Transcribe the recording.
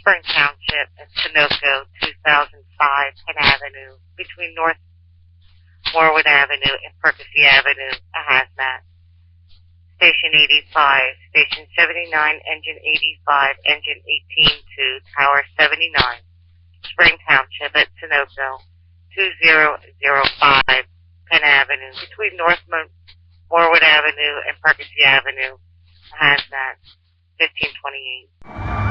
Spring Township and Sunoco, 2005 Penn Avenue, between North Morwood Avenue and Percy Avenue, a hazmat. Station 85, Station 79, Engine 85, Engine 18-2, Tower 79, Spring Township at Sunoco, 2005 Penn Avenue, between North Morwood Avenue and Percy Avenue, a hazmat, 1528.